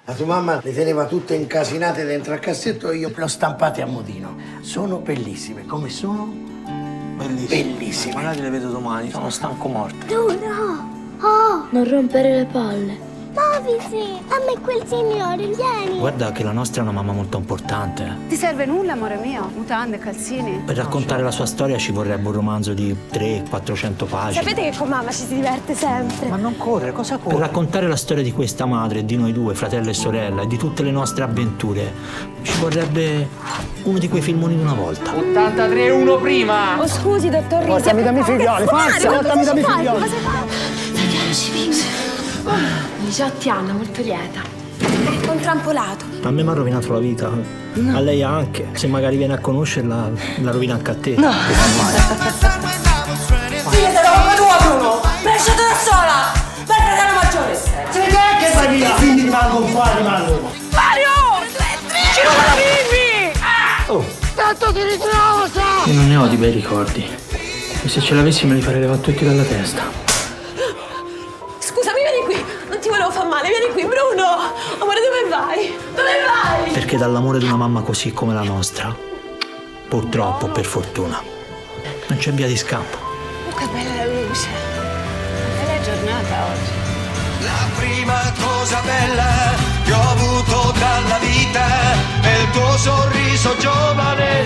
La tua mamma le teneva tutte incasinate dentro al cassetto e io le ho stampate a modino. Sono bellissime. Come sono? Bellissime. Magari le vedo domani, sono stanco morto. Tu no! Oh! Non rompere le palle. Muovisi! A me quel signore, vieni! Guarda che la nostra è una mamma molto importante. Ti serve nulla, amore mio? Mutande, calzini? Per raccontare la sua storia ci vorrebbe un romanzo di 300-400 pagine. Sapete che con mamma ci si diverte sempre. Ma non corre, cosa corre? Per raccontare la storia di questa madre, di noi due, fratello e sorella, e di tutte le nostre avventure, ci vorrebbe uno di quei filmoni di una volta. 83 uno prima! Oh scusi, dottor Risi. Portami da mio figlioli, forza, portami da mio figlioli. Cosa fai? Vediamoci, Vince. 18 anni, molto lieta. È un trampolato. A me mi ha rovinato la vita. A lei anche. Se magari viene a conoscerla, la rovina anche a te. No. Figlia te roba tua, Bruno! Mi hai lasciato da sola! Per il fratello maggiore! Sei te che fai via? Quindi rimango qua, rimango. Mario! Ci ruba la Mimmi! Oh! Tanto ti ritrosa! Io non ne ho di bei ricordi. E se ce l'avessi me li farei levare tutti dalla testa. Scusami, vieni qui! Non ti volevo far male, vieni qui, Bruno! Amore, dove vai? Dove vai? Perché dall'amore di una mamma così come la nostra, purtroppo, per fortuna, non c'è via di scampo. Oh, che bella luce! Bella giornata oggi. La prima cosa bella che ho avuto dalla vita è il tuo sorriso giovane.